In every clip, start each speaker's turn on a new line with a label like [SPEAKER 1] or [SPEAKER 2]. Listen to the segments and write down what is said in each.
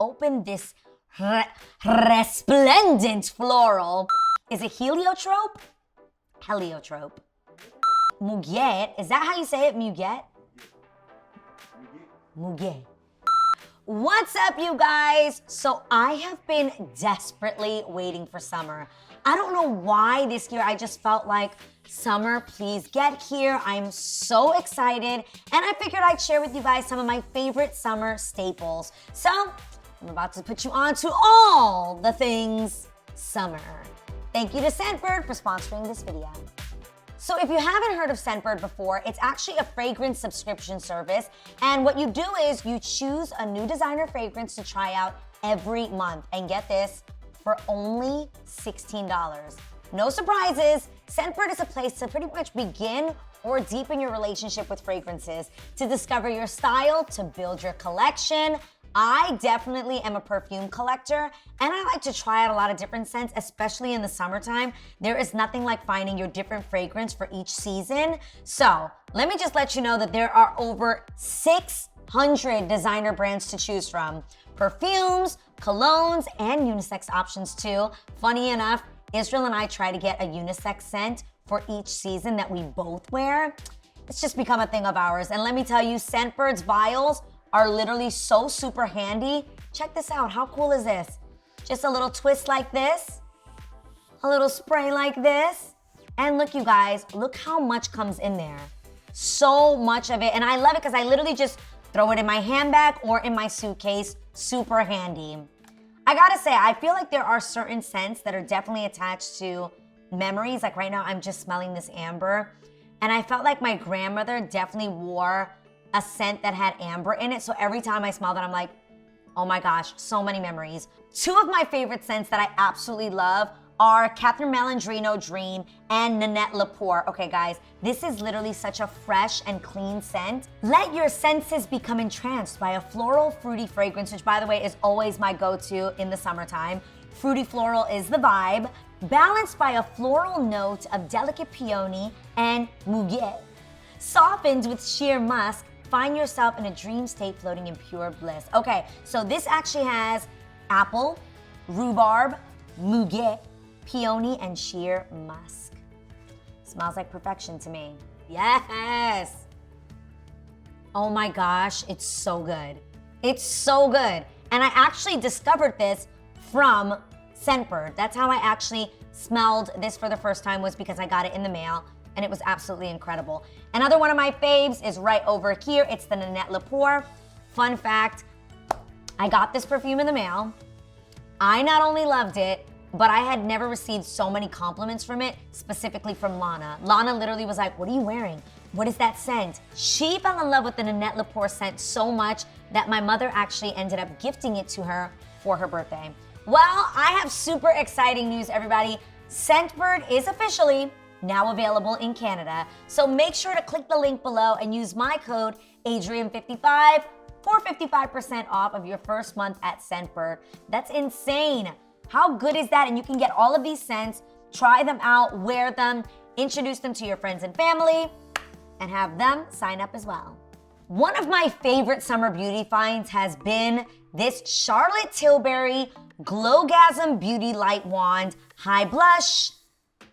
[SPEAKER 1] open this resplendent floral. Is it heliotrope? Heliotrope. Muguet. Is that how you say it? Muguet? Muguet. What's up, you guys? So I have been desperately waiting for summer. I don't know why this year I just felt like summer, please get here. I'm so excited. And I figured I'd share with you guys some of my favorite summer staples. So I'm about to put you on to all the things summer. Thank you to Scentbird for sponsoring this video. So if you haven't heard of Scentbird before, it's actually a fragrance subscription service. And what you do is you choose a new designer fragrance to try out every month. And get this, for only $16. No surprises, Scentbird is a place to pretty much begin or deepen your relationship with fragrances, to discover your style, to build your collection. I definitely am a perfume collector, and I like to try out a lot of different scents, especially in the summertime. There is nothing like finding your different fragrance for each season. So let me just let you know that there are over 600 designer brands to choose from. Perfumes, colognes, and unisex options too. Funny enough, Israel and I try to get a unisex scent for each season that we both wear. It's just become a thing of ours. And let me tell you, Scentbird's vials are literally so super handy. Check this out, how cool is this? Just a little twist like this, a little spray like this. And look, you guys, look how much comes in there. So much of it, and I love it because I literally just throw it in my handbag or in my suitcase, super handy. I gotta say, I feel like there are certain scents that are definitely attached to memories. Like right now, I'm just smelling this amber, and I felt like my grandmother definitely wore a scent that had amber in it. So every time I smell that, I'm like, oh my gosh, so many memories. Two of my favorite scents that I absolutely love are Catherine Malandrino Dream and Nanette Lepore. Okay guys, this is literally such a fresh and clean scent. Let your senses become entranced by a floral fruity fragrance, which by the way is always my go-to in the summertime. Fruity floral is the vibe, balanced by a floral note of delicate peony and muguet. Softened with sheer musk, find yourself in a dream state floating in pure bliss. Okay, so this actually has apple, rhubarb, muguet, peony, and sheer musk. Smells like perfection to me. Yes! Oh my gosh, it's so good. It's so good. And I actually discovered this from Scentbird. That's how I actually smelled this for the first time, was because I got it in the mail, and it was absolutely incredible. Another one of my faves is right over here. It's the Nanette Lepore. Fun fact, I got this perfume in the mail. I not only loved it, but I had never received so many compliments from it, specifically from Lana. Lana literally was like, what are you wearing? What is that scent? She fell in love with the Nanette Lepore scent so much that my mother actually ended up gifting it to her for her birthday. Well, I have super exciting news, everybody. Scentbird is officially now available in Canada. So make sure to click the link below and use my code Adrienne55 for 55% off of your first month at Scentbird. That's insane. How good is that? And you can get all of these scents, try them out, wear them, introduce them to your friends and family, and have them sign up as well. One of my favorite summer beauty finds has been this Charlotte Tilbury Glowgasm Beauty Light Wand High Blush.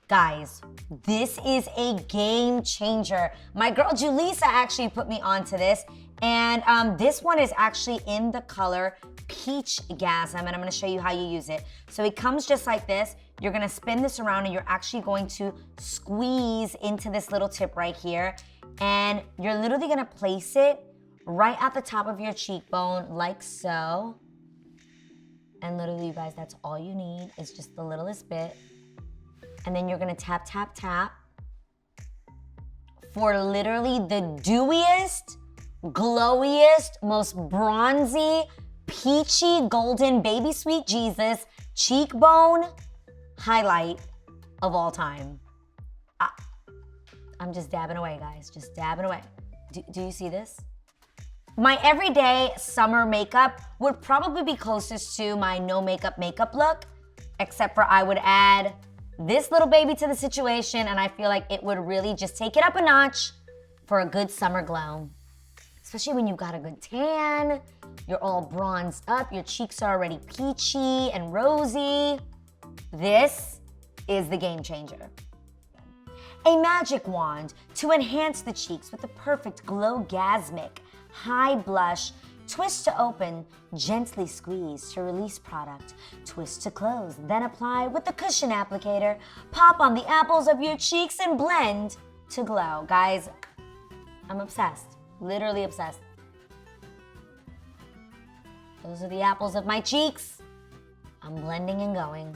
[SPEAKER 1] Guys, this is a game changer. My girl Julissa actually put me onto this, and this one is actually in the color Peach Gasm, and I'm gonna show you how you use it. So it comes just like this. You're gonna spin this around, and you're actually going to squeeze into this little tip right here, and you're literally gonna place it right at the top of your cheekbone, like so. And literally, you guys, that's all you need, is just the littlest bit. And then you're gonna tap, tap, tap for literally the dewiest, glowiest, most bronzy, peachy, golden, baby sweet Jesus cheekbone highlight of all time. I'm just dabbing away, guys, just dabbing away. Do you see this? My everyday summer makeup would probably be closest to my no makeup look, except for I would add this little baby to the situation, and I feel like it would really just take it up a notch for a good summer glow. especially when you've got a good tan, you're all bronzed up, your cheeks are already peachy and rosy. This is the game changer. A magic wand to enhance the cheeks with the perfect glow-gasmic high blush. Twist to open, gently squeeze to release product. Twist to close, then apply with the cushion applicator. Pop on the apples of your cheeks and blend to glow. Guys, I'm obsessed, literally obsessed. Those are the apples of my cheeks. I'm blending and going.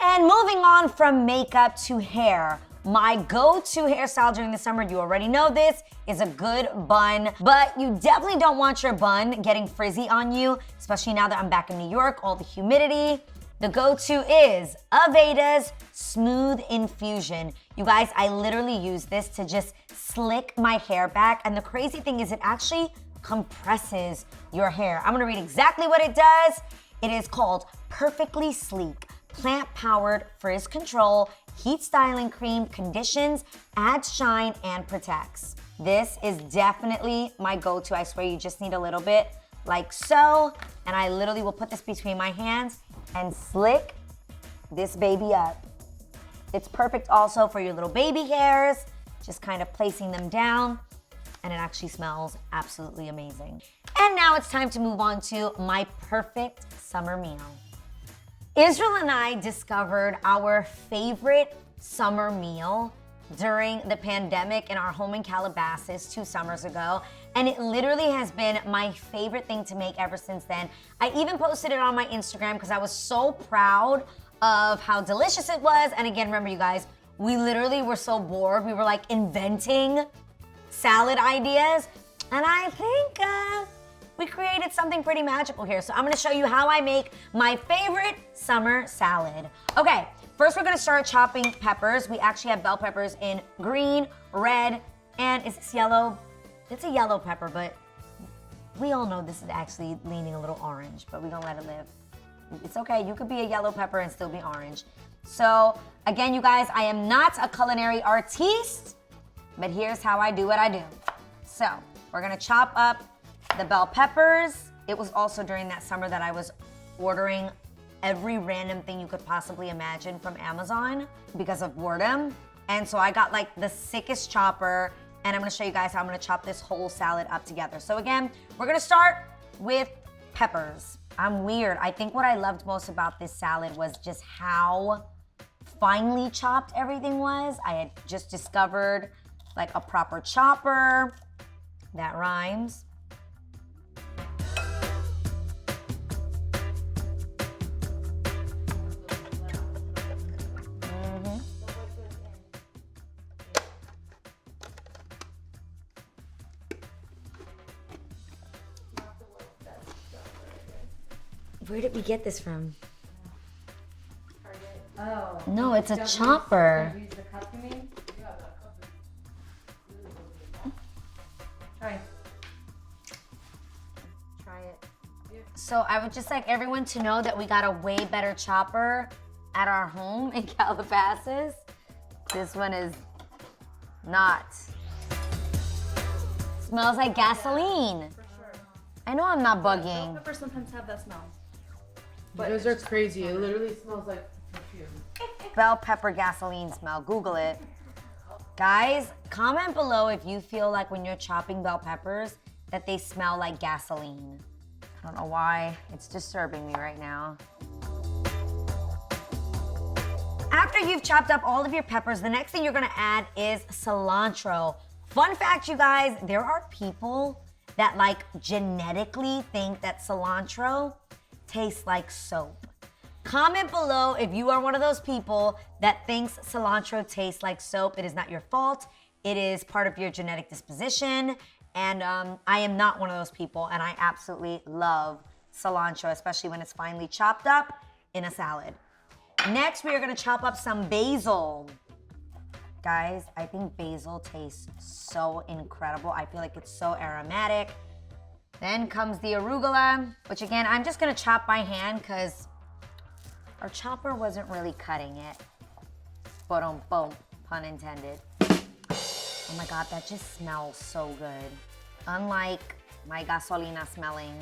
[SPEAKER 1] And moving on from makeup to hair. My go-to hairstyle during the summer, you already know this, is a good bun. But you definitely don't want your bun getting frizzy on you, especially now that I'm back in New York, all the humidity. The go-to is Aveda's Smooth Infusion. You guys, I literally use this to just slick my hair back. And the crazy thing is it actually compresses your hair. I'm gonna read exactly what it does. It is called Perfectly Sleek Plant-Powered Frizz Control Heat Styling Cream. Conditions, adds shine, and protects. This is definitely my go-to. I swear you just need a little bit, like so. And I literally will put this between my hands and slick this baby up. It's perfect also for your little baby hairs, just kind of placing them down, and it actually smells absolutely amazing. And now it's time to move on to my perfect summer meal. Israel and I discovered our favorite summer meal during the pandemic in our home in Calabasas 2 summers ago. And it literally has been my favorite thing to make ever since then. I even posted it on my Instagram because I was so proud of how delicious it was. And again, remember you guys, we literally were so bored. We were like inventing salad ideas. And I think we created something pretty magical here. So I'm gonna show you how I make my favorite summer salad. Okay, first we're gonna start chopping peppers. We actually have bell peppers in green, red, and is this yellow? It's a yellow pepper, but we all know this is actually leaning a little orange, but we're gonna let it live. It's okay, you could be a yellow pepper and still be orange. So again, you guys, I am not a culinary artiste, but here's how I do what I do. So we're gonna chop up the bell peppers. It was also during that summer that I was ordering every random thing you could possibly imagine from Amazon because of boredom. And so I got like the sickest chopper, and I'm gonna show you guys how I'm gonna chop this whole salad up together. So again, we're gonna start with peppers. I'm weird. I think what I loved most about this salad was just how finely chopped everything was. I had just discovered like a proper chopper. That rhymes. Where did we get this from?
[SPEAKER 2] Oh.
[SPEAKER 1] No, it's a chopper.
[SPEAKER 2] Use the cup, you mean? Try. Try it.
[SPEAKER 1] So I would just like everyone to know that we got a way better chopper at our home in Calabasas. This one is not. Smells like gasoline.
[SPEAKER 2] For sure.
[SPEAKER 1] I know I'm not bugging.
[SPEAKER 2] Peppers sometimes have that smell.
[SPEAKER 3] But those are crazy. It literally smells like perfume.
[SPEAKER 1] Bell pepper gasoline smell. Google it. Guys, comment below if you feel like when you're chopping bell peppers that they smell like gasoline. I don't know why. It's disturbing me right now. After you've chopped up all of your peppers, the next thing you're gonna add is cilantro. Fun fact, you guys, there are people that like genetically think that cilantro tastes like soap. Comment below if you are one of those people that thinks cilantro tastes like soap. It is not your fault. It is part of your genetic disposition. And I am not one of those people, and I absolutely love cilantro, especially when it's finely chopped up in a salad. Next, we are gonna chop up some basil. Guys, I think basil tastes so incredible. I feel like it's so aromatic. Then comes the arugula, which again, I'm just gonna chop by hand because our chopper wasn't really cutting it. Boom, pun intended. Oh my God, that just smells so good. unlike my gasolina smelling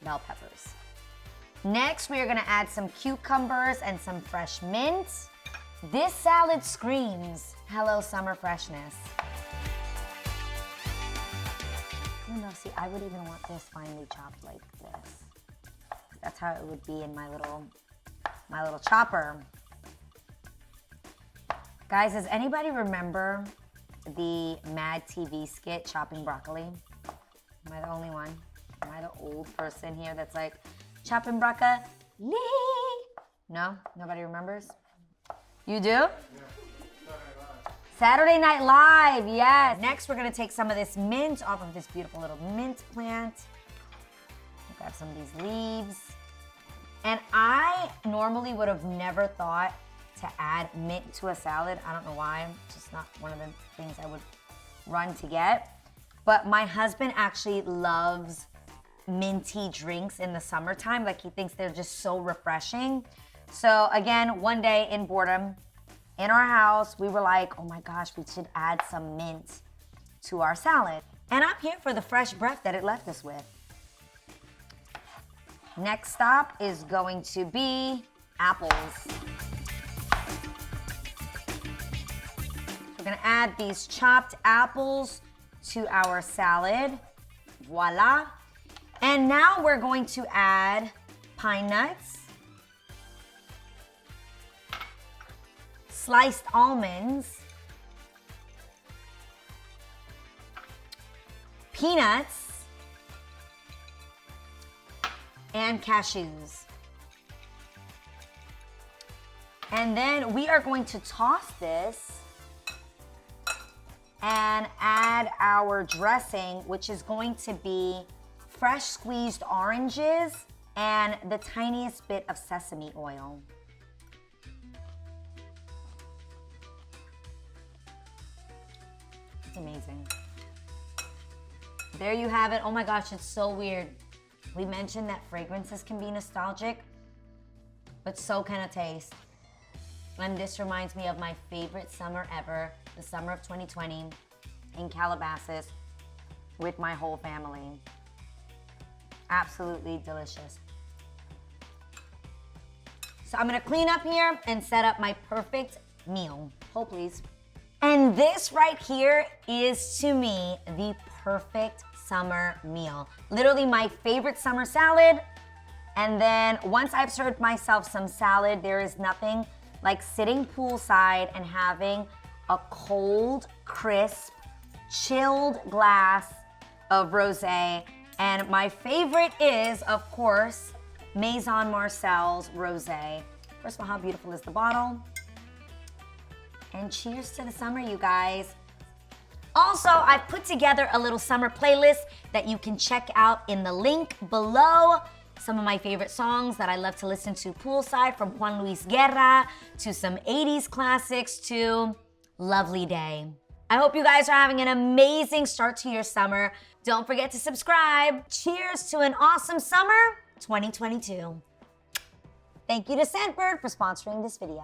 [SPEAKER 1] bell peppers. Next, we are gonna add some cucumbers and some fresh mint. This salad screams, hello summer freshness. No, see, I would even want this finely chopped like this. That's how it would be in my little chopper. Guys, does anybody remember the Mad TV skit, Chopping Broccoli? Am I the only one? Am I the old person here that's like, chopping broccoli? No? Nobody remembers? You do? Yeah. Saturday Night Live, yes. Next, we're gonna take some of this mint off of this beautiful little mint plant. Grab some of these leaves. And I normally would have never thought to add mint to a salad. I don't know why, it's just not one of the things I would run to get. But my husband actually loves minty drinks in the summertime. Like, he thinks they're just so refreshing. So again, one day in boredom, in our house, we were like, oh my gosh, we should add some mint to our salad. And I'm here for the fresh breath that it left us with. Next stop is going to be apples. We're gonna add these chopped apples to our salad. Voila. And now we're going to add pine nuts, sliced almonds, peanuts, and cashews. And then we are going to toss this and add our dressing, which is going to be fresh squeezed oranges and the tiniest bit of sesame oil. It's amazing. There you have it. Oh my gosh, it's so weird. We mentioned that fragrances can be nostalgic, but so can a taste. And this reminds me of my favorite summer ever, the summer of 2020 in Calabasas with my whole family. Absolutely delicious. So I'm gonna clean up here and set up my perfect meal. Hold please. And this right here is, to me, the perfect summer meal. Literally my favorite summer salad. And then once I've served myself some salad, there is nothing like sitting poolside and having a cold, crisp, chilled glass of rosé. And my favorite is, of course, Maison Marcel's rosé. First of all, how beautiful is the bottle? And cheers to the summer, you guys. Also, I've put together a little summer playlist that you can check out in the link below. Some of my favorite songs that I love to listen to poolside, from Juan Luis Guerra to some 80s classics to Lovely Day. I hope you guys are having an amazing start to your summer. Don't forget to subscribe. Cheers to an awesome summer 2022. Thank you to Scentbird for sponsoring this video.